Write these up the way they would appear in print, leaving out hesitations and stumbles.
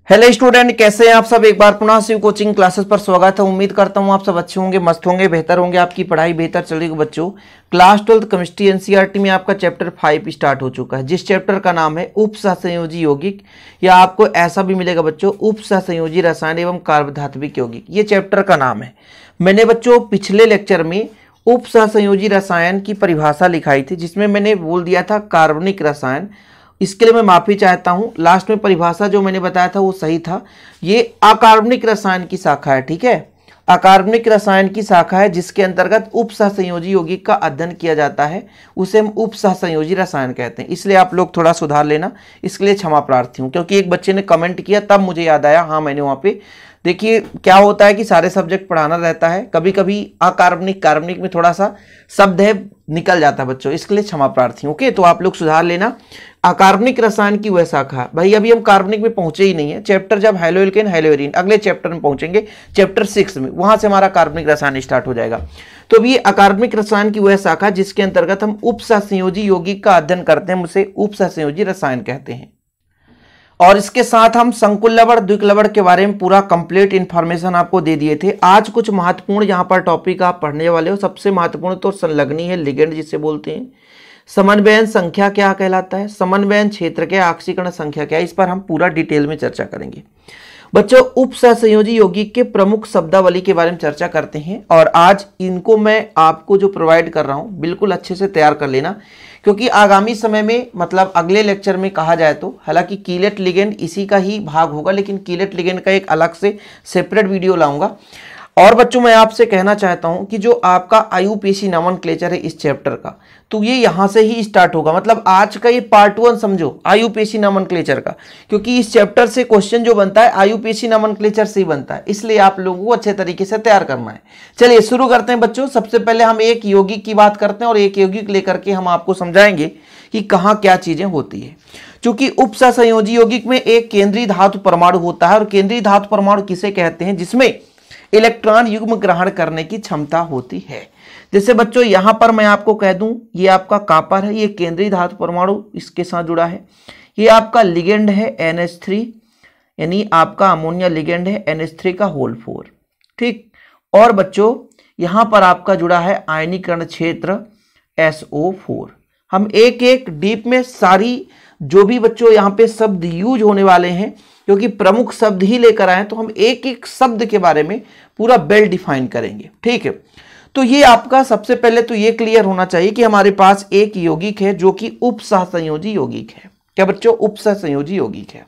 Hello student, कैसे हैं आप सब। एक बार पुनः शिव कोचिंग क्लासेस पर स्वागत है। उम्मीद करता हूं आप सब अच्छे होंगे, मस्त होंगे, बेहतर होंगे, आपकी पढ़ाई बेहतर चलेगी। बच्चों, क्लास 12 केमिस्ट्री एनसीईआरटी में आपका चैप्टर 5 स्टार्ट हो चुका है, जिस चैप्टर का नाम है उप सहसंयोजी यौगिक, या आपको ऐसा भी मिलेगा बच्चों उप सहसंयोजी रसायन एवं कार्बधात्विक यौगिक, ये चैप्टर का नाम है। मैंने बच्चों पिछले लेक्चर में उप सहसंयोजी रसायन की परिभाषा लिखाई थी, जिसमें मैंने बोल दिया था कार्बनिक रसायन। इसके लिए मैं माफी चाहता हूं, लास्ट में परिभाषा जो मैंने बताया था वो सही था। ये अकार्बनिक रसायन की शाखा है, ठीक है। अकार्बनिक रसायन की शाखा है जिसके अंतर्गत उप सहसंयोजी यौगिक का अध्ययन किया जाता है, उसे हम उप सहसंयोजी रसायन कहते हैं। इसलिए आप लोग थोड़ा सुधार लेना, इसके लिए क्षमा प्रार्थी हूं। क्योंकि एक बच्चे ने कमेंट किया तब मुझे याद आया, हाँ मैंने वहां पे देखिए क्या होता है कि सारे सब्जेक्ट पढ़ाना रहता है, कभी कभी अकार्बनिक कार्बनिक में थोड़ा सा शब्द है निकल जाता है बच्चों, इसके लिए क्षमा प्रार्थी हूं। ओके, तो आप लोग सुधार लेना। अकार्बनिक रसायन की वह शाखा, भाई अभी हम कार्बनिक में पहुंचे ही नहीं है। चैप्टर जब हाइलोएल्केन हाइलोएरीन अगले चैप्टर में पहुंचेंगे, चैप्टर 6 में, वहां से हमारा कार्बनिक रसायन स्टार्ट हो जाएगा। तो अभी अकार्बनिक रसायन की वह शाखा जिसके अंतर्गत हम उप सहसंयोजी यौगिक का अध्ययन करते हैं, उसे उप सहसंयोजी रसायन कहते हैं। और इसके साथ हम संकुल लवण द्विक लवण के बारे में पूरा कंप्लीट इंफॉर्मेशन आपको दे दिए थे। आज कुछ महत्वपूर्ण यहाँ पर टॉपिक आप पढ़ने वाले हो। सबसे महत्वपूर्ण तो संलग्नी है, लिगेंड जिसे बोलते हैं। समन्वयन संख्या क्या कहलाता है, समन्वयन क्षेत्र क्या, ऑक्सीकरण संख्या क्या, इस पर हम पूरा डिटेल में चर्चा करेंगे। बच्चों, उप सहसंयोजी यौगिक के प्रमुख शब्दावली के बारे में चर्चा करते हैं, और आज इनको मैं आपको जो प्रोवाइड कर रहा हूं बिल्कुल अच्छे से तैयार कर लेना, क्योंकि आगामी समय में मतलब अगले लेक्चर में कहा जाए तो, हालांकि कीलेट लिगेंड इसी का ही भाग होगा, लेकिन कीलेट लिगेंड का एक अलग से सेपरेट वीडियो लाऊंगा। और बच्चों, मैं आपसे कहना चाहता हूं कि जो आपका आईयूपीएसी नोमेनक्लेचर है इस चैप्टर का, तो ये यहां से ही स्टार्ट होगा। मतलब आज का ये पार्ट 1 समझो आईयूपीएसी नोमेनक्लेचर का, क्योंकि इस चैप्टर से क्वेश्चन जो बनता है आईयूपीएसी नोमेनक्लेचर से ही बनता है, इसलिए आप लोगों को अच्छे तरीके से तैयार करना है। चलिए शुरू करते हैं बच्चों। सबसे पहले हम एक यौगिक की बात करते हैं, और एक यौगिक लेकर के हम आपको समझाएंगे कि कहाँ क्या चीजें होती है। क्योंकि उप सहसंयोजी यौगिक में एक केंद्रीय धातु परमाणु होता है, और केंद्रीय धातु परमाणु किसे कहते हैं, जिसमें इलेक्ट्रॉन युग्म ग्रहण करने की क्षमता होती है। जैसे बच्चों यहां पर मैं आपको कह दूं, ये आपका कॉपर है, ये केंद्रीय धातु परमाणु इसके साथ जुड़ा है। ये आपका लिगेंड है NH3, यानी आपका अमोनिया लिगेंड है NH3 का होल 4, ठीक। और बच्चों यहां पर आपका जुड़ा है आयनीकरण क्षेत्र SO4। हम एक एक डीप में सारी जो भी बच्चों यहाँ पे शब्द यूज होने वाले हैं, क्योंकि प्रमुख शब्द ही लेकर आए, तो हम एक एक शब्द के बारे में पूरा वेल डिफाइन करेंगे, ठीक है। तो ये आपका सबसे पहले तो ये क्लियर होना चाहिए कि हमारे पास एक यौगिक है जो कि उप सहसंयोजी यौगिक है। क्या बच्चों, उप सहसंयोजी यौगिक है।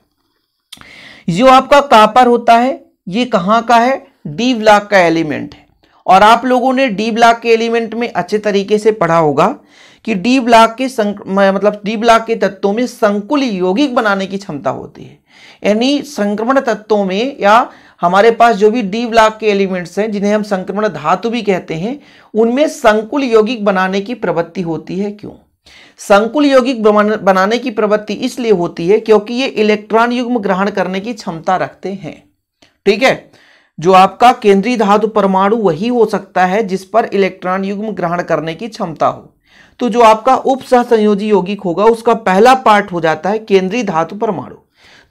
जो आपका कॉपर होता है ये कहाँ का है, डी ब्लॉक का एलिमेंट है। और आप लोगों ने डी ब्लॉक के एलिमेंट में अच्छे तरीके से पढ़ा होगा कि डी ब्लॉक के मतलब डी ब्लॉक के तत्वों में संकुल यौगिक बनाने की क्षमता होती है। यानी संक्रमण तत्वों में, या हमारे पास जो भी डी ब्लॉक के एलिमेंट्स हैं जिन्हें हम संक्रमण धातु भी कहते हैं, उनमें संकुल यौगिक बनाने की प्रवृत्ति होती है। क्यों संकुल यौगिक बनाने की प्रवृत्ति इसलिए होती है क्योंकि ये इलेक्ट्रॉन युग्म ग्रहण करने की क्षमता रखते हैं, ठीक है। जो आपका केंद्रीय धातु परमाणु वही हो सकता है जिस पर इलेक्ट्रॉन युग्म ग्रहण करने की क्षमता हो। तो जो आपका उप सहसंयोजी यौगिक होगा उसका पहला पार्ट हो जाता है केंद्रीय धातु परमाणु।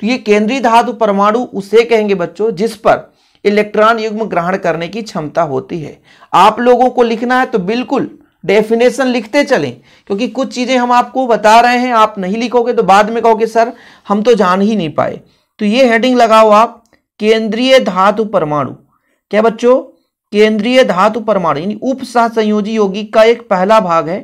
तो ये केंद्रीय धातु परमाणु उसे कहेंगे बच्चों जिस पर इलेक्ट्रॉन युग्म ग्रहण करने की क्षमता होती है। आप लोगों को लिखना है तो बिल्कुल डेफिनेशन लिखते चलें, क्योंकि कुछ चीजें हम आपको बता रहे हैं, आप नहीं लिखोगे तो बाद में कहोगे सर हम तो जान ही नहीं पाए। तो ये हेडिंग लगाओ आप, केंद्रीय धातु परमाणु। क्या बच्चों, केंद्रीय धातु परमाणु यानी उप सहसंयोजी यौगिक का एक पहला भाग है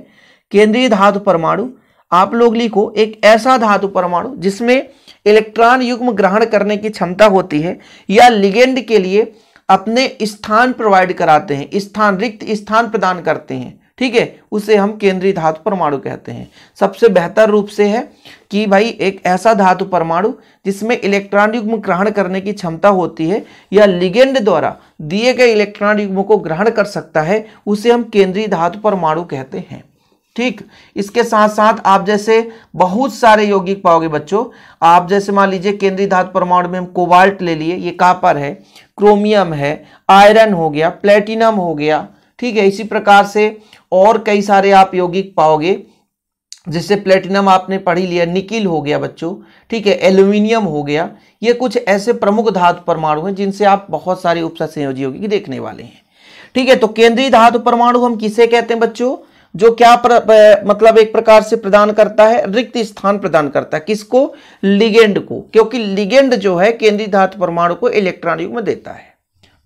केंद्रीय धातु परमाणु। आप लोग लिखो एक ऐसा धातु परमाणु जिसमें इलेक्ट्रॉन युग्म ग्रहण करने की क्षमता होती है, या लिगेंड के लिए अपने स्थान प्रोवाइड कराते हैं, स्थान रिक्त स्थान प्रदान करते हैं, ठीक है, उसे हम केंद्रीय धातु परमाणु कहते हैं। सबसे बेहतर रूप से है कि भाई एक ऐसा धातु परमाणु जिसमें इलेक्ट्रॉन युग्म ग्रहण करने की क्षमता होती है, या लिगेंड द्वारा दिए गए इलेक्ट्रॉन युग्म को ग्रहण कर सकता है, उसे हम केंद्रीय धातु परमाणु कहते हैं, ठीक। इसके साथ साथ आप जैसे बहुत सारे यौगिक पाओगे बच्चों। आप जैसे मान लीजिए केंद्रीय धातु परमाणु में हम कोबाल्ट ले लिए, ये कॉपर है, क्रोमियम है, आयरन हो गया, प्लेटिनम हो गया, ठीक है। इसी प्रकार से और कई सारे आप यौगिक पाओगे जैसे प्लेटिनम आपने पढ़ ही लिया, निकिल हो गया बच्चों, ठीक है, एल्यूमिनियम हो गया। ये कुछ ऐसे प्रमुख धातु परमाणु हैं जिनसे आप बहुत सारे उपसंयोजी यौगिक देखने वाले हैं, ठीक है। तो केंद्रीय धातु परमाणु हम किसे कहते हैं बच्चों? जो क्या मतलब एक प्रकार से प्रदान करता है, रिक्त स्थान प्रदान करता है। किसको? लिगेंड को, क्योंकि लिगेंड जो है केंद्रीय धातु परमाणु को इलेक्ट्रॉन युग्म देता है।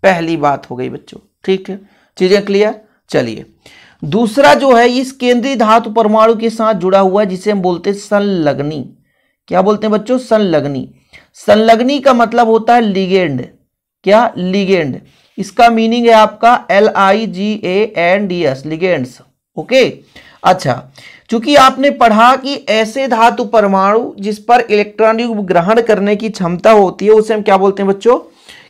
पहली बात हो गई बच्चों, ठीक है, चीजें क्लियर। चलिए दूसरा जो है इस केंद्रीय धातु परमाणु के साथ जुड़ा हुआ है जिसे हम बोलते हैं संलग्नी। क्या बोलते हैं बच्चों? संलग्नी। संलग्नी का मतलब होता है लिगेंड। क्या? लिगेंड। इसका मीनिंग है आपका LIGANDS, लिगेंड्स। ओके, अच्छा, चूंकि आपने पढ़ा कि ऐसे धातु परमाणु जिस पर इलेक्ट्रॉन युग्म ग्रहण करने की क्षमता होती है उसे हम क्या बोलते हैं बच्चों?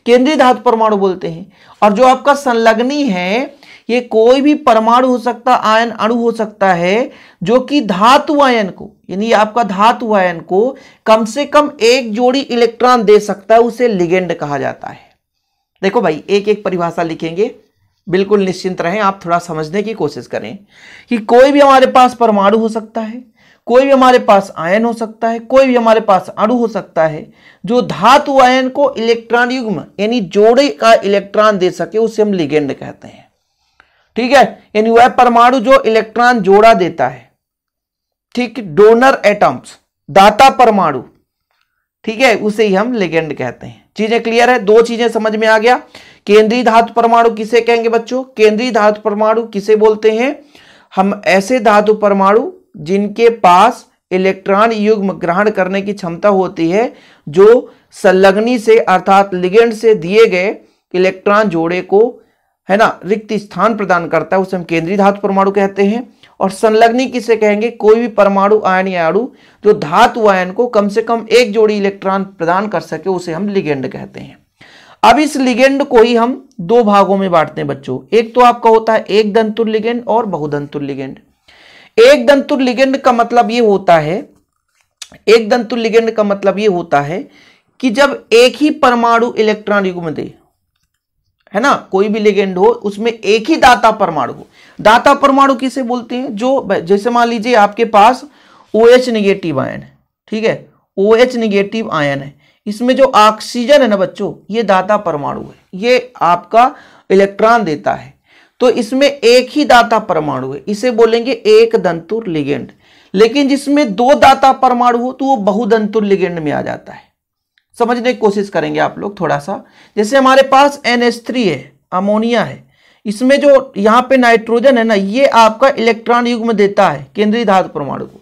केंद्रीय धातु परमाणु बोलते हैं। और जो आपका संलग्नी है ये कोई भी परमाणु हो सकता, आयन अणु हो सकता है जो कि धातु आयन को, यानी आपका धातु आयन को कम से कम एक जोड़ी इलेक्ट्रॉन दे सकता है, उसे लिगेंड कहा जाता है। देखो भाई, एक एक परिभाषा लिखेंगे, बिल्कुल निश्चिंत रहें, आप थोड़ा समझने की कोशिश करें कि कोई भी हमारे पास परमाणु हो सकता है, कोई भी हमारे पास आयन हो सकता है, कोई भी हमारे पास अणु हो सकता है जो धातु आयन को इलेक्ट्रॉन युग्म यानी जोड़े का इलेक्ट्रॉन दे सके, उसे हम लिगेंड कहते हैं, ठीक है। यानी वह परमाणु जो इलेक्ट्रॉन जोड़ा देता है, ठीक, डोनर एटम्स, दाता परमाणु, ठीक है, उसे ही हम लिगेंड कहते हैं। चीजें क्लियर है? दो चीजें समझ में आ गया। केंद्रीय धातु परमाणु किसे कहेंगे बच्चों? केंद्रीय धातु परमाणु किसे बोलते हैं? हम ऐसे धातु परमाणु जिनके पास इलेक्ट्रॉन युग्म ग्रहण करने की क्षमता होती है, जो संलग्नी से अर्थात लिगेंड से दिए गए इलेक्ट्रॉन जोड़े को, है ना, रिक्त स्थान प्रदान करता है, उसे हम केंद्रीय धातु परमाणु कहते हैं। और संलग्नी किसे कहेंगे? कोई भी परमाणु, आयन या अणु जो धातु आयन को कम से कम एक जोड़ी इलेक्ट्रॉन प्रदान कर सके, उसे हम लिगेंड कहते हैं। अब इस लिगेंड को ही हम दो भागों में बांटते हैं बच्चों। एक तो आपका होता है एक दंतुर लिगेंड और बहुदंतुर लिगेंड। एक दंतुर लिगेंड का मतलब ये होता है, एक दंतुर लिगेंड का मतलब ये होता है कि जब एक ही परमाणु इलेक्ट्रॉन युग्म दे, है ना, कोई भी लिगेंड हो उसमें एक ही दाता परमाणु हो। दाता परमाणु किसे बोलते हैं? जो जैसे मान लीजिए आपके पास OH नेगेटिव आयन है, ठीक है, OH नेगेटिव आयन है, इसमें जो ऑक्सीजन है ना बच्चों, ये दाता परमाणु है, ये आपका इलेक्ट्रॉन देता है। तो इसमें एक ही दाता परमाणु है, इसे बोलेंगे एक दंतुर लिगेंड। लेकिन जिसमें दो दाता परमाणु हो तो वो बहुदंतुर लिगेंड में आ जाता है। समझने की कोशिश करेंगे आप लोग थोड़ा सा। जैसे हमारे पास NH3 है, अमोनिया है, इसमें जो यहाँ पे नाइट्रोजन है ना, ये आपका इलेक्ट्रॉन युग्म देता है केंद्रीय धातु परमाणु को,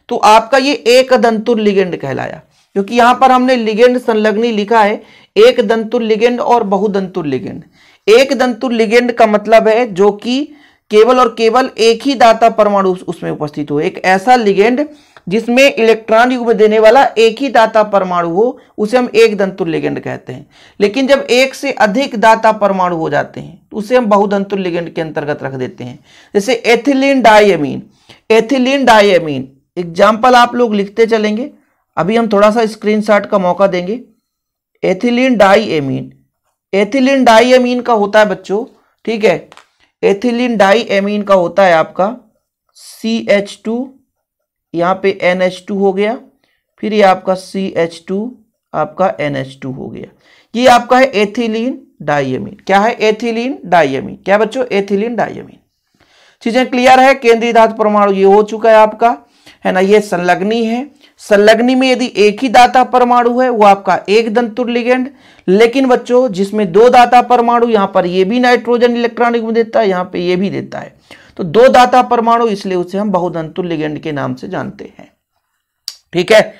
तो आपका ये एक दंतुर लिगेंड कहलाया। क्योंकि यहाँ पर हमने लिगेंड संलग्नी लिखा है, एक दंतुर लिगेंड और बहुदंतुर लिगेंड। एक दंतुर लिगेंड का मतलब है जो कि केवल और केवल एक ही दाता परमाणु उसमें उपस्थित हो, एक ऐसा लिगेंड जिसमें इलेक्ट्रॉन युग्म देने वाला एक ही दाता परमाणु हो, उसे हम एक दंतुर लिगेंड कहते हैं। लेकिन जब एक से अधिक दाता परमाणु हो जाते हैं तो उसे हम बहुदंतुर लिगेंड के अंतर्गत रख देते हैं। जैसे ethylene diamine, ethylene diamine example आप लोग लिखते चलेंगे, अभी हम थोड़ा सा स्क्रीनशॉट का मौका देंगे। एथिलीन डाइएमीन, एथिलीन डाइएमीन का होता है बच्चों, ठीक है, एथिलीन डाइएमीन का होता है आपका CH2, यहाँ पे NH2 हो गया, फिर ये आपका CH2, आपका NH2 हो गया, ये आपका है एथिलीन डाइएमीन। क्या है? Ethylene diamine. क्या बच्चों? Ethylene diamine. चीजें क्लियर है? केंद्रीय धातु परमाणु ये हो चुका है आपका, है ना, ये संलग्नी है। संलग्नी में यदि एक ही दाता परमाणु है वो आपका एक दंतुर लिगेंड। लेकिन बच्चों जिसमें दो दाता परमाणु, यहाँ पर ये भी नाइट्रोजन इलेक्ट्रॉन युग्म देता है, यहाँ पे ये भी देता है, तो दो दाता परमाणु, इसलिए उसे हम बहुदंतुर लिगेंड के नाम से जानते हैं। ठीक है,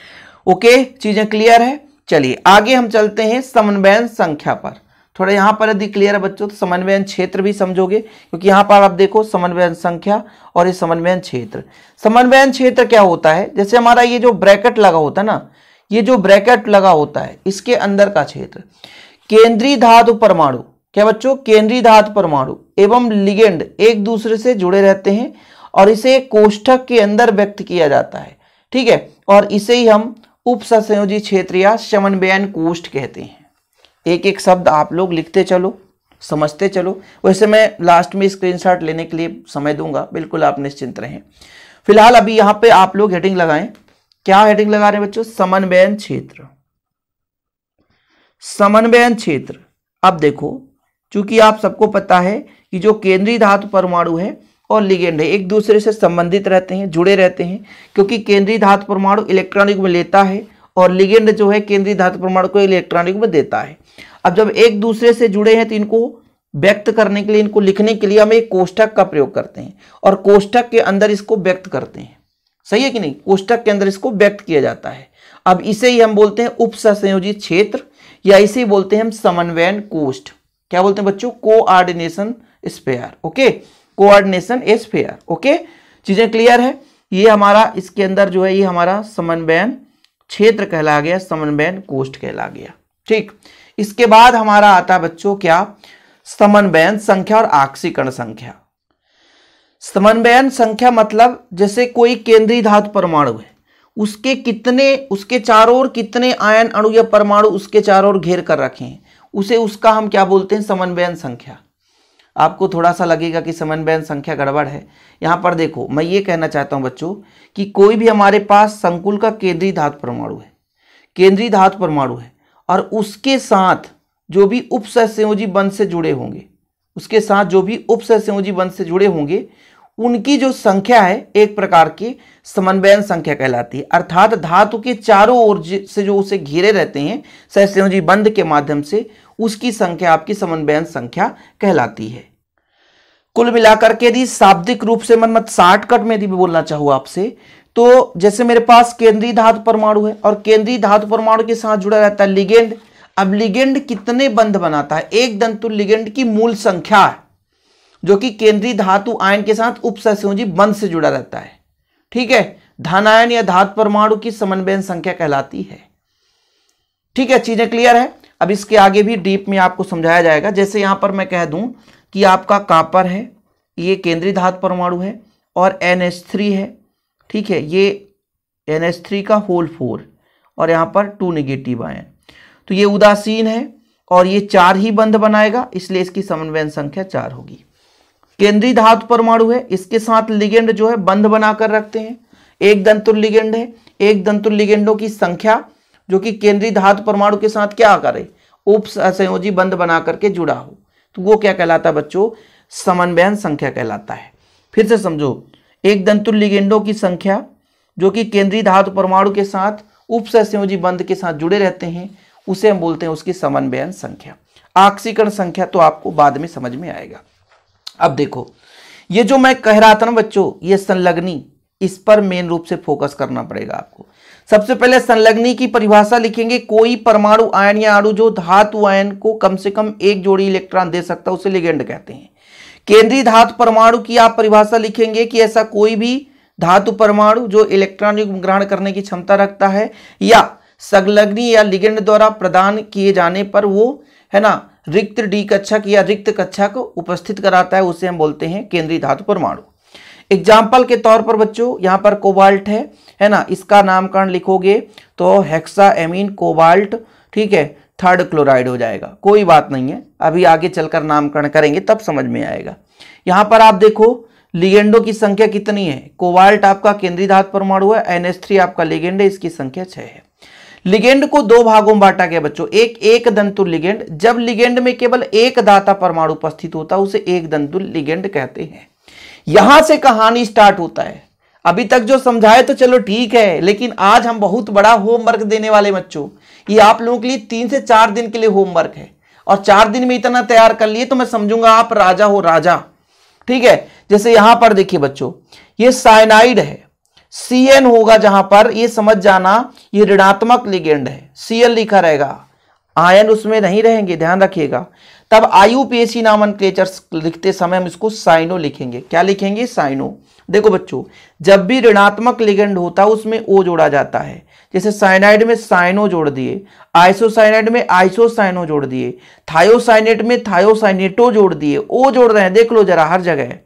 ओके, चीजें क्लियर है। चलिए आगे हम चलते हैं समन्वयन संख्या पर। थोड़ा यहां पर यदि क्लियर है बच्चों तो समन्वयन क्षेत्र भी समझोगे, क्योंकि यहां पर आप देखो समन्वयन संख्या और ये समन्वयन क्षेत्र। समन्वयन क्षेत्र क्या होता है? जैसे हमारा ये जो ब्रैकेट लगा होता है ना, ये जो ब्रैकेट लगा होता है इसके अंदर का क्षेत्र, केंद्रीय धातु परमाणु, क्या बच्चों? केंद्रीय धातु परमाणु एवं लिगेंड एक दूसरे से जुड़े रहते हैं और इसे कोष्ठक के अंदर व्यक्त किया जाता है। ठीक है, और इसे ही हम उपसंयोजी क्षेत्र या समन्वयन कोष्ठ कहते हैं। एक एक शब्द आप लोग लिखते चलो, समझते चलो। वैसे मैं लास्ट में स्क्रीनशॉट लेने के लिए समय दूंगा, बिल्कुल आप निश्चिंत रहें। फिलहाल अभी यहां पे आप लोग हेडिंग लगाएं। क्या हेडिंग लगा रहे हैं बच्चों? समन्वयन क्षेत्र। समन्वयन क्षेत्र। अब देखो, चूंकि आप सबको पता है कि जो केंद्रीय धातु परमाणु है और लिगेंड है एक दूसरे से संबंधित रहते हैं, जुड़े रहते हैं, क्योंकि केंद्रीय धातु परमाणु इलेक्ट्रॉन युग्म लेता है और लिगेंड जो है केंद्रीय धातु परमाणु को इलेक्ट्रॉन युग्म देता है। अब जब एक दूसरे से जुड़े हैं तो इनको व्यक्त करने के लिए, इनको लिखने के लिए हम एक कोष्ठक का प्रयोग करते हैं और कोष्ठक के अंदर इसको व्यक्त करते हैं। सही है कि नहीं? कोष्ठक के अंदर इसको व्यक्त किया जाता है। अब इसे ही हम बोलते हैं उपसंयोजित क्षेत्र, या इसे बोलते हैं हम समन्वयन कोष्ठ। क्या बोलते हैं बच्चों? Coordination sphere. Okay, coordination sphere. Okay, चीजें क्लियर है? ये हमारा इसके अंदर जो है ये हमारा समन्वयन क्षेत्र कहला गया, समन्वयन कोष्ठ कहला गया। ठीक, इसके बाद हमारा आता है बच्चों क्या? समन्वयन संख्या और आक्सीकरण संख्या। समन्वयन संख्या मतलब जैसे कोई केंद्रीय धातु परमाणु है, उसके चारों ओर कितने आयन अणु या परमाणु उसके चारों ओर घेर कर रखे हैं, उसका हम क्या बोलते हैं? समन्वयन संख्या। आपको थोड़ा सा लगेगा कि समन्वयन संख्या गड़बड़ है। यहां पर देखो, मैं ये कहना चाहता हूं बच्चों कि कोई भी हमारे पास संकुल का केंद्रीय धातु परमाणु है, केंद्रीय धातु परमाणु है, और उसके साथ जो भी उपसहसंयोजी बंध से जुड़े होंगे, उसके साथ जो भी उपसहसंयोजी बंध से जुड़े होंगे, उनकी जो संख्या है एक प्रकार की समन्वयन संख्या कहलाती है। अर्थात धातु के चारों ओर से जो उसे घेरे रहते हैं सहसंयोजी बंध के माध्यम से, उसकी संख्या आपकी समन्वयन संख्या कहलाती है। कुल मिलाकर के यदि शाब्दिक रूप से मत शॉर्टकट में यदि बोलना चाहूँ आपसे, तो जैसे मेरे पास केंद्रीय धातु परमाणु है और केंद्रीय धातु परमाणु के साथ जुड़ा रहता है लिगेंड। अब लिगेंड कितने बंध बनाता है? एक दंतु लिगेंड की मूल संख्या है जो कि केंद्रीय धातु आयन के साथ उपसहसंयोजी बंध से जुड़ा रहता है। ठीक है, धन आयन या धातु परमाणु की समन्वयन संख्या कहलाती है। ठीक है, चीजें क्लियर है? अब इसके आगे भी डीप में आपको समझाया जाएगा। जैसे यहां पर मैं कह दूं कि आपका कॉपर है, ये केंद्रीय धातु परमाणु है, और NH3 है। ठीक है, ये NH3 का होल 4 और यहां पर 2 नेगेटिव आयन, तो ये उदासीन है और ये 4 ही बंध बनाएगा, इसलिए इसकी समन्वयन संख्या 4 होगी। केंद्रीय धातु परमाणु है, इसके साथ लिगेंड जो है बंध बनाकर रखते हैं, एक दंतुल लिगेंड है। एक दंतुल लिगेंडों की संख्या जो कि केंद्रीय धातु परमाणु के साथ क्या करे? उपसंयोजी बंध बना करके जुड़ा हो, तो वो क्या कहलाता है बच्चों? समन्वयन संख्या कहलाता है। फिर से समझो, एक दंतुल लिगेंडों की संख्या जो कि केंद्रीय धातु परमाणु के साथ उपसंयोजी बंध के साथ जुड़े रहते हैं, उसे हम बोलते हैं उसकी समन्वयन संख्या। आक्सीकरण संख्या तो आपको बाद में समझ में आएगा। अब देखो, ये जो मैं कह रहा था ना बच्चों, ये संलग्नी, इस पर मेन रूप से फोकस करना पड़ेगा आपको। सबसे पहले संलग्नी की परिभाषा लिखेंगे। कोई परमाणु आयन या अणु जो धातु आयन को कम से कम एक जोड़ी इलेक्ट्रॉन दे सकता है, उसे लिगेंड कहते हैं। केंद्रीय धातु परमाणु की आप परिभाषा लिखेंगे कि ऐसा कोई भी धातु परमाणु जो इलेक्ट्रॉन युग्म ग्रहण करने की क्षमता रखता है या संलग्नी या लिगेंड द्वारा प्रदान किए जाने पर वो है ना रिक्त डी कक्षक या रिक्त कक्षक को उपस्थित कराता है, उसे हम बोलते हैं केंद्रीय धातु परमाणु। एग्जाम्पल के तौर पर बच्चों यहाँ पर कोबाल्ट है ना, इसका नामकरण लिखोगे तो हेक्साएमीन कोबाल्ट, ठीक है, 3rd क्लोराइड हो जाएगा। कोई बात नहीं है, अभी आगे चलकर नामकरण करेंगे तब समझ में आएगा। यहाँ पर आप देखो लिगेंडों की संख्या कितनी है। कोबाल्ट आपका केंद्रीय धातु परमाणु है, NH3 आपका लिगेंड है, इसकी संख्या 6 है। लिगेंड को 2 भागों में बांटा गया बच्चों। एक दंतुल लिगेंड, जब लिगेंड में केवल एक दाता परमाणु उपस्थित होता है उसे एक दंतुल लिगेंड कहते हैं। यहां से कहानी स्टार्ट होता है। अभी तक जो समझाए तो चलो ठीक है, लेकिन आज हम बहुत बड़ा होमवर्क देने वाले बच्चों। ये आप लोगों के लिए 3 से 4 दिन के लिए होमवर्क है, और 4 दिन में इतना तैयार कर लिए तो मैं समझूंगा आप राजा हो, राजा। ठीक है, जैसे यहां पर देखिए बच्चों, ये साइनाइड है, Cn होगा जहां पर, ये समझ जाना ये ऋणात्मक लिगेंड है, Cl लिखा रहेगा, आयन उसमें नहीं रहेंगे, ध्यान रखिएगा। तब IUPAC नॉमेनक्लेचर लिखते समय हम इसको साइनो लिखेंगे। क्या लिखेंगे? साइनो। देखो बच्चों, जब भी ऋणात्मक लिगेंड होता है उसमें O जोड़ा जाता है। जैसे साइनाइड में साइनो जोड़ दिए, आइसोसाइनाइड में आइसोसाइनो जोड़ दिए, थायोसाइनेट में थायोसाइनेटो जोड़ दिए, O जोड़ रहे हैं, देख लो जरा हर जगह।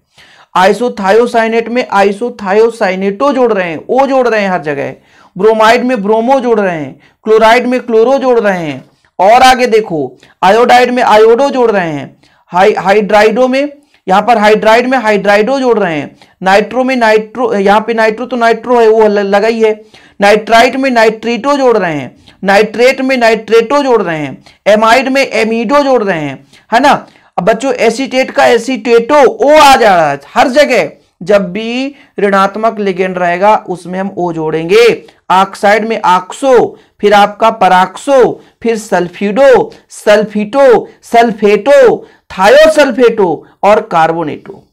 आइसोथायोसाइनेट में आइसोथायोसाइनेटो जोड़ रहे हैं, O जोड़ रहे हैं हर जगह। ब्रोमाइड में ब्रोमो जोड़ रहे हैं, क्लोराइड में क्लोरो जोड़ रहे हैं, और आगे देखो आयोडाइड में आयोडो जोड़ रहे हैं, हाइड्राइडो में यहां पर हाइड्राइड में हाइड्राइडो जोड़ रहे हैं, नाइट्रो में नाइट्रो, यहां पे नाइट्रो तो नाइट्रो है वो लगा ही है, नाइट्राइट में नाइट्रेटो जोड़ रहे हैं, नाइट्रेट में नाइट्रेटो जोड़ रहे हैं, एमाइड में एमिडो जोड़ रहे हैं, है ना। अब बच्चों एसीटेट का एसीटेटो ओ आ जा रहा है हर जगह, जब भी ऋणात्मक लिगेंड रहेगा उसमें हम ओ जोड़ेंगे। ऑक्साइड में ऑक्सो, फिर आपका पराक्सो, फिर सल्फिडो, सल्फिटो, सल्फेटो, थायोसल्फेटो और कार्बोनेटो।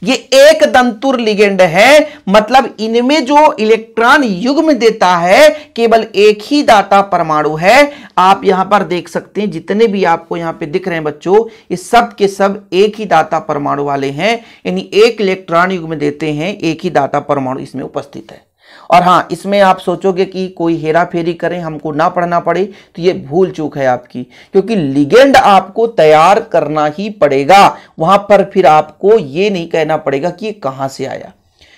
ये एक दंतुर लिगेंड है, मतलब इनमें जो इलेक्ट्रॉन युग्म देता है केवल एक ही दाता परमाणु है। आप यहां पर देख सकते हैं जितने भी आपको यहां पे दिख रहे हैं बच्चों, ये सब के सब एक ही दाता परमाणु वाले हैं, यानी एक इलेक्ट्रॉन युग्म देते हैं, एक ही दाता परमाणु इसमें उपस्थित है। और हाँ, इसमें आप सोचोगे कि कोई हेरा फेरी करें हमको ना पढ़ना पड़े, तो ये भूल चूक है आपकी, क्योंकि लिगेंड आपको तैयार करना ही पड़ेगा। वहां पर फिर आपको ये नहीं कहना पड़ेगा कि ये कहां से आया,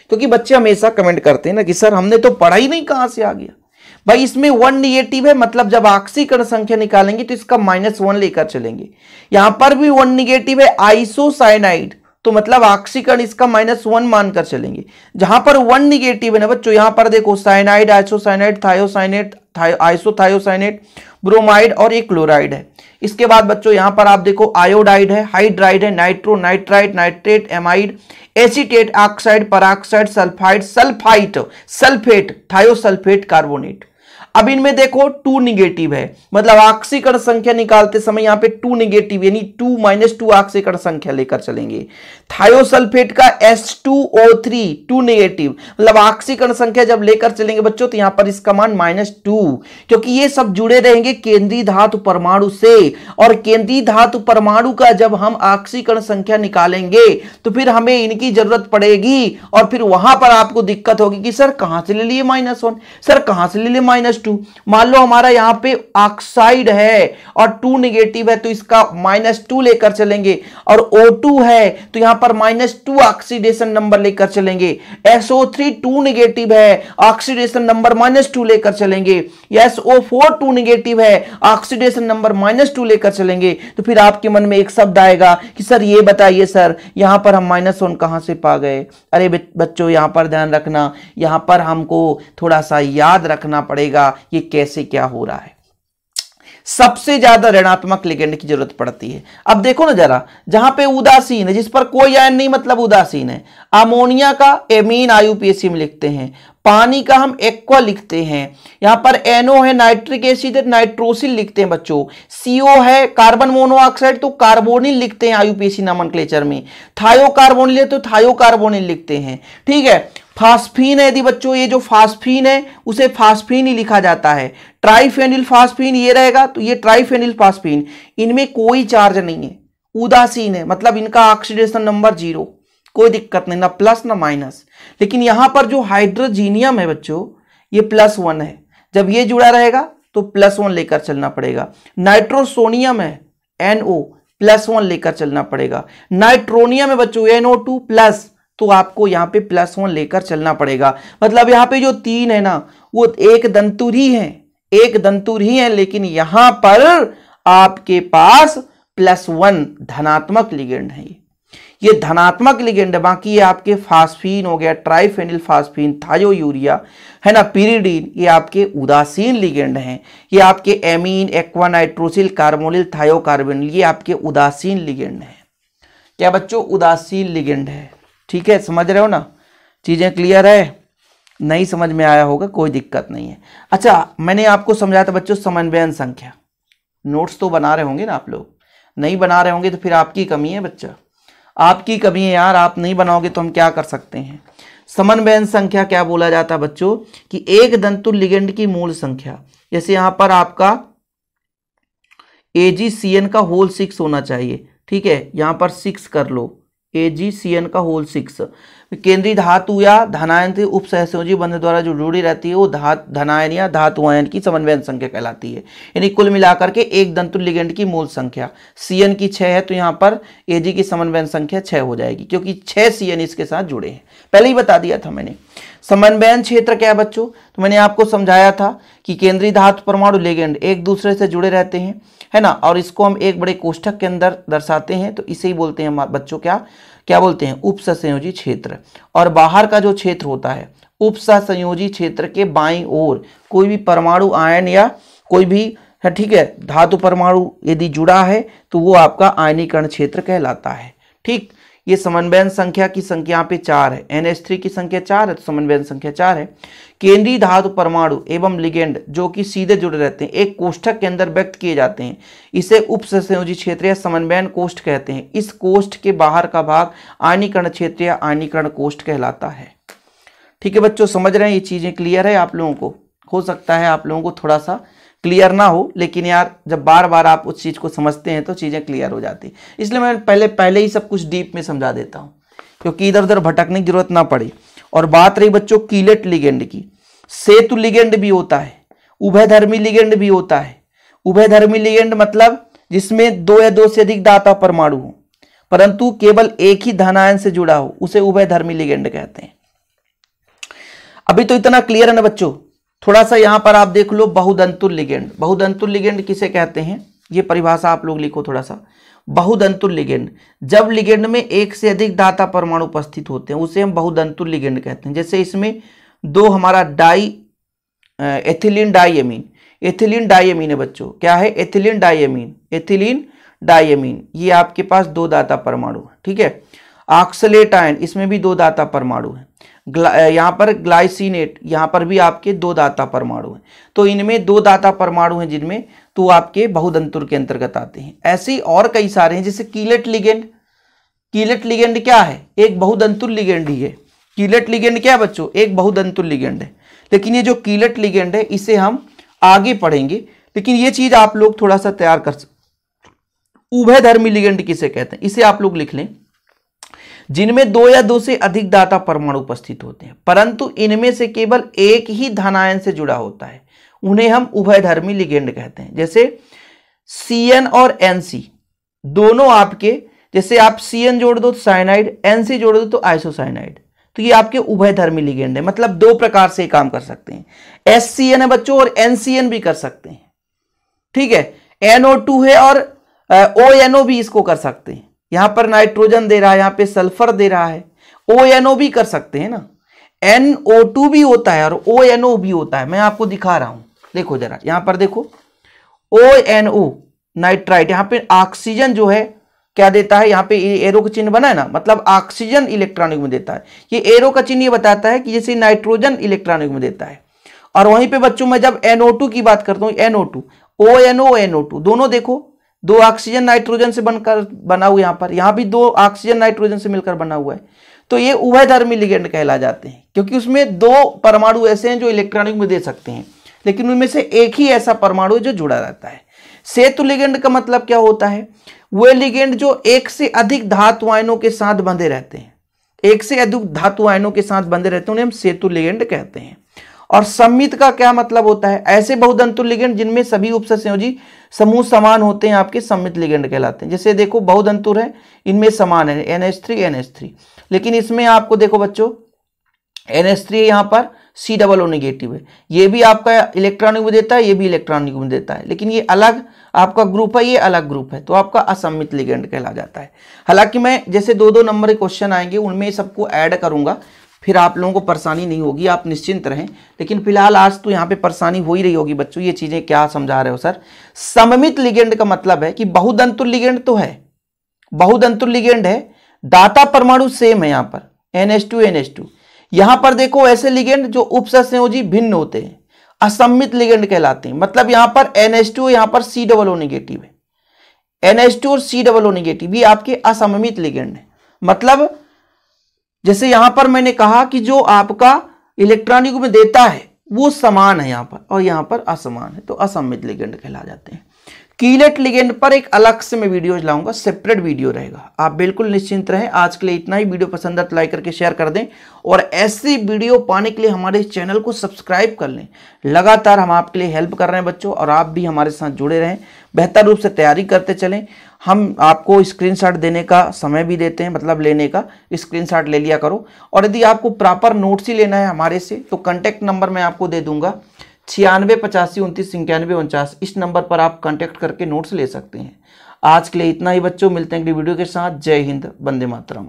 क्योंकि बच्चे हमेशा कमेंट करते हैं ना कि सर हमने तो पढ़ा ही नहीं, कहां से आ गया। भाई इसमें 1 निगेटिव है, मतलब जब ऑक्सीकरण संख्या निकालेंगे तो इसका -1 लेकर चलेंगे। यहां पर भी 1 निगेटिव है, आइसोसाइनाइड, तो मतलब ऑक्सीकरण इसका -1 मानकर चलेंगे। जहां पर 1 निगेटिव है ना बच्चों, यहां पर देखो cyanide, isocyanide, thiocyanate, isothiocyanate, bromide और एक क्लोराइड है। इसके बाद बच्चों यहां पर आप देखो आयोडाइड है, हाइड्राइड है, nitro, nitrite, nitrate, amide, acetate, oxide, peroxide, sulphide, sulphite, sulphate, thiosulphate, carbonate. अब इनमें देखो 2 निगेटिव है, मतलब ऑक्सीकरण संख्या निकालते समय यहां पे 2 निगेटिव यानी 2 ऑक्सीकरण संख्या लेकर चलेंगे। थायोसल्फेट का H2O3 2 निगेटिव, मतलब ऑक्सीकरण संख्या जब लेकर चलेंगे बच्चों तो यहां पर इसका मान -2, क्योंकि ये सब जुड़े रहेंगे केंद्रीय धातु परमाणु से, और केंद्रीय धातु परमाणु का जब हम ऑक्सीकरण संख्या निकालेंगे तो फिर हमें इनकी जरूरत पड़ेगी, और फिर वहां पर आपको दिक्कत होगी कि सर कहां से ले लिए -1, सर कहां से ले लिए -2। मान लो हमारा यहां पे ऑक्साइड है और 2 निगेटिव है तो इसका -2 लेकर चलेंगे, और O2 है तो यहां पर -2 ऑक्सीडेशन नंबर लेकर चलेंगे। SO3 2 निगेटिव है, ऑक्सीडेशन नंबर -2 लेकर चलेंगे। SO4 2 निगेटिव है, ऑक्सीडेशन नंबर -2 लेकर चलेंगे। तो फिर आपके मन में एक शब्द आएगा कि सर ये बताइए सर यहां पर हम -1 कहां से पा गए। अरे बच्चों यहां पर ध्यान रखना, यहां पर हमको थोड़ा सा याद रखना पड़ेगा ये कैसे क्या हो रहा है। सबसे ज्यादा ऋणात्मक लिगेंड की जरूरत पड़ती है। अब देखो ना जरा, जहां पे उदासीन है, जिस पर कोई आयन नहीं मतलब उदासीन है, अमोनिया का एमीन आईयूपीएसी में लिखते हैं, पानी का हम एक्वा लिखते हैं, यहां पर NO है नाइट्रिक एसिड है नाइट्रोसिल लिखते हैं बच्चों, CO है कार्बन मोनोऑक्साइड तो कार्बोनिल लिखते हैं आईयूपीएसी नोमेनक्लेचर में, थायोकार्बोनिल है तो थायोकार्बोनिल लिखते हैं। ठीक है, फास्फीन है यदि बच्चों, ये जो फास्फीन है उसे फास्फीन ही लिखा जाता है। ट्राइफेनिल फास्फीन ये रहेगा तो ये ट्राइफेनिल फास्फीन, इनमें कोई चार्ज नहीं है, उदासीन है, मतलब इनका ऑक्सीडेशन नंबर 0, कोई दिक्कत नहीं, ना प्लस ना माइनस। लेकिन यहां पर जो हाइड्रोजीनियम है बच्चों ये +1 है, जब ये जुड़ा रहेगा तो +1 लेकर चलना पड़ेगा। नाइट्रोसोनियम है NO +1 लेकर चलना पड़ेगा। नाइट्रोनियम है बच्चों NO2+, तो आपको यहां पे +1 लेकर चलना पड़ेगा। मतलब यहां पे जो 3 है ना वो एक दंतुर ही है, एक दंतुर ही है, लेकिन यहां पर आपके पास +1 धनात्मक लिगेंड है, ये धनात्मक लिगेंड है। बाकी ये आपके फास्फीन हो गया, ट्राइफेनिल फास्फीन, थायोयूरिया है ना, पिरिडीन, ये आपके उदासीन लिगेंड हैं। ये आपके एमीन, एक्वा, नाइट्रोसिल, कार्बोनिल, थायोकार्बोनिल, ये आपके उदासीन लिगेंड हैं। क्या बच्चों, उदासीन लिगेंड है। ठीक है, समझ रहे हो ना, चीजें क्लियर है? नहीं समझ में आया होगा, कोई दिक्कत नहीं है। अच्छा, मैंने आपको समझाया था बच्चों समन्वयन संख्या, नोट्स तो बना रहे होंगे ना आप लोग, नहीं बना रहे होंगे तो फिर आपकी कमी है बच्चा, आपकी कमी है यार, आप नहीं बनाओगे तो हम क्या कर सकते हैं। समन्वयन संख्या क्या बोला जाता है बच्चों कि एक दंतुर लिगेंड की मूल संख्या, जैसे यहां पर आपका AgCN का होल 6 होना चाहिए। ठीक है, यहां पर 6 कर लो, AgCN का होल 6, केंद्रीय धातु या धनायन से उप सहसंयोजी बंध द्वारा जो जुड़ी रहती है वो धनायन या धातु आयन की समन्वयन संख्या कहलाती है। यानी कुल मिलाकर के एक दंतुल लिगेंड की मूल संख्या CN की 6 है, तो यहाँ पर AG की समन्वयन संख्या 6 हो जाएगी, क्योंकि 6 CN इसके साथ जुड़े हैं। पहले ही बता दिया था मैंने। समन्वयन क्षेत्र क्या है बच्चों, तो मैंने आपको समझाया था कि केंद्रीय धातु परमाणु लिगेंड एक दूसरे से जुड़े रहते हैं, है ना, और इसको हम एक बड़े कोष्ठक के अंदर दर्शाते हैं, तो इसे ही बोलते हैं हम बच्चों क्या बोलते हैं, उप सहसंयोजी क्षेत्र। और बाहर का जो क्षेत्र होता है उप सहसंयोजी क्षेत्र के बाईं ओर कोई भी परमाणु आयन या कोई भी, ठीक है, धातु परमाणु यदि जुड़ा है तो वो आपका आयनीकरण क्षेत्र कहलाता है। ठीक, ये समन्वयन संख्या की संख्या यहाँ पे 4 है, NH3 की संख्या 4 है, तो समन्वयन संख्या 4 है। केंद्रीय धातु परमाणु एवं लिगेंड जो कि सीधे जुड़े रहते हैं एक कोष्ठक के अंदर व्यक्त किए जाते हैं, इसे उप सहसंयोजी क्षेत्र या समन्वयन कोष्ठ कहते हैं। इस कोष्ठ के बाहर का भाग आयनीकरण क्षेत्र या आयनीकरण कोष्ठ कहलाता है। ठीक है बच्चों, समझ रहे हैं, ये चीजें क्लियर है आप लोगों को? हो सकता है आप लोगों को थोड़ा सा क्लियर ना हो, लेकिन यार जब बार बार आप उस चीज को समझते हैं तो चीजें क्लियर हो जाती, इसलिए मैं पहले ही सब कुछ डीप में समझा देता हूं, क्योंकि इधर उधर भटकने की जरूरत ना पड़े। और बात रही बच्चों कीलेट लिगेंड की, सेतु लिगेंड भी होता है, उभयधर्मी लिगेंड भी होता है। उभयधर्मी लिगेंड मतलब जिसमें 2 या 2 से अधिक दाता परमाणु हो परंतु केवल एक ही धनायन से जुड़ा हो, उसे उभयधर्मी लिगेंड कहते हैं। अभी तो इतना क्लियर है ना बच्चों? थोड़ा सा यहां पर आप देख लो बहुदंतुल लिगेंड। बहुदंतुल लिगेंड किसे कहते हैं, ये परिभाषा आप लोग लिखो थोड़ा सा। बहुदंतुल लिगेंड, जब लिगेंड में एक से अधिक दाता परमाणु उपस्थित होते हैं उसे हम बहुदंतुल लिगेंड कहते हैं। जैसे इसमें 2 हमारा एथिलीन डाइएमीन, एथिलीन डाइएमीन है बच्चों, क्या है, एथिलीन डाइएमीन, एथिलीन डाइएमीन, ये आपके पास 2 दाता परमाणु है। ठीक है, ऑक्सलेट आयन, इसमें भी 2 दाता परमाणु है। यहाँ पर ग्लाइसिनेट, यहाँ पर भी आपके 2 दाता परमाणु हैं, तो इनमें 2 दाता परमाणु हैं जिनमें, तो आपके बहुदंतुल के अंतर्गत आते हैं। ऐसे और कई सारे हैं, जैसे कीलेट लिगेंड। कीलेट लिगेंड क्या है, एक बहुदंतुल लिगेंड ही है। कीलेट लिगेंड क्या है बच्चों, एक बहुदंतुल लिगेंड है। लेकिन ये जो कीलेट लिगेंड है इसे हम आगे पढ़ेंगे, लेकिन ये चीज आप लोग थोड़ा सा तैयार कर सकते। उभयधर्मी लिगेंड किसे कहते हैं, इसे आप लोग लिख लें, जिनमें 2 या 2 से अधिक दाता परमाणु उपस्थित होते हैं परंतु इनमें से केवल एक ही धनायन से जुड़ा होता है, उन्हें हम उभयधर्मी लिगेंड कहते हैं। जैसे CN और NC दोनों आपके, जैसे आप CN जोड़ दो तो साइनाइड, NC जोड़ दो तो आइसोसाइनाइड, तो ये आपके उभयधर्मी लिगेंड है। मतलब 2 प्रकार से काम कर सकते हैं, SCN है बच्चों और NCN भी कर सकते हैं। ठीक है, NO2 है और ONO भी इसको कर सकते हैं। यहां पर नाइट्रोजन दे रहा है, यहां पे सल्फर दे रहा है, ONO भी कर सकते हैं ना। NO2 भी होता है और ONO भी होता है, मैं आपको दिखा रहा हूं, देखो जरा यहां पर देखो, ONO नाइट्राइट, यहां पे ऑक्सीजन जो है क्या देता है, यहां पे एरो का चिन्ह बना है ना, मतलब ऑक्सीजन इलेक्ट्रॉनिक में देता है। ये एरो का चिन्ह ये बताता है कि जैसे नाइट्रोजन इलेक्ट्रॉनिक में देता है। और वहीं पे बच्चों मैं जब NO2 की बात करता हूं, NO2, ONO, NO2 दोनों देखो 2 ऑक्सीजन नाइट्रोजन से बनकर बना हुआ, यहाँ भी 2 ऑक्सीजन नाइट्रोजन से मिलकर बना हुआ है। तो ये उभयधर्मी लिगेंड कहला जाते हैं, क्योंकि उसमें 2 परमाणु ऐसे हैं जो इलेक्ट्रॉनिक में दे सकते हैं, लेकिन उनमें से एक ही ऐसा परमाणु है जो जुड़ा रहता है। सेतु लिगेंड का मतलब क्या होता है, वे लिगेंड जो एक से अधिक धातु आयनों के साथ बंधे रहते हैं, एक से अधिक धातु आयनों के साथ बंधे रहते हैं, उन्हें हम सेतु लिगेंड कहते हैं। और सममित का क्या मतलब होता है, ऐसे बहुदंतुल लिगेंड जिनमें सभी उपसंयोजी समूह समान होते हैं आपके सममित लिगेंड कहलाते हैं। जैसे देखो बहुदंतुल है, इनमें समान है NH3, लेकिन इसमें आपको देखो बच्चों NH3 यहाँ पर COO नेगेटिव है, ये भी आपका इलेक्ट्रॉनिक में देता है, ये भी इलेक्ट्रॉनिक में देता है, लेकिन ये अलग आपका ग्रुप है, ये अलग ग्रुप है, तो आपका असममित लिगेंड कहला जाता है। हालांकि मैं जैसे 2-2 नंबर के क्वेश्चन आएंगे उनमें सबको ऐड करूंगा, फिर आप लोगों को परेशानी नहीं होगी, आप निश्चिंत रहें। लेकिन फिलहाल आज तो यहाँ पे परेशानी हो ही रही होगी बच्चों, ये चीजें क्या समझा रहे हो सर। सममित लिगेंड का मतलब है कि बहुदंतुल लिगेंड तो है, बहुदंतुल लिगेंड है, दाता परमाणु सेम है, यहाँ पर NH2 यहां पर देखो ऐसे लिगेंड जो उपसंयोजी भिन्न होते हैं असममित लिगेंड कहलाते हैं। मतलब यहां पर NH2, यहां पर COO नेगेटिव है, NH2 और COO नेगेटिव ये आपके असममित लिगेंड है। मतलब जैसे यहां पर मैंने कहा कि जो आपका इलेक्ट्रॉनिक में देता है वो समान है यहां पर, और यहां पर असमान है, तो असममित लिगेंड कहला जाते हैं। कीलेट लिगेंड पर एक अलग से मैं वीडियो लाऊंगा, सेपरेट वीडियो रहेगा, आप बिल्कुल निश्चिंत रहें। आज के लिए इतना ही। वीडियो पसंद है तो लाइक करके शेयर कर दें और ऐसी वीडियो पाने के लिए हमारे चैनल को सब्सक्राइब कर लें। लगातार हम आपके लिए हेल्प कर रहे हैं बच्चों, और आप भी हमारे साथ जुड़े रहें, बेहतर रूप से तैयारी करते चलें। हम आपको स्क्रीनशॉट देने का समय भी देते हैं, मतलब लेने का, स्क्रीनशॉट ले लिया करो। और यदि आपको प्रॉपर नोट्स ही लेना है हमारे से तो कॉन्टैक्ट नंबर मैं आपको दे दूंगा 9685299149। इस नंबर पर आप कांटेक्ट करके नोट्स ले सकते हैं। आज के लिए इतना ही बच्चों, मिलते हैं अगली वीडियो के साथ। जय हिंद, वंदे मातरम।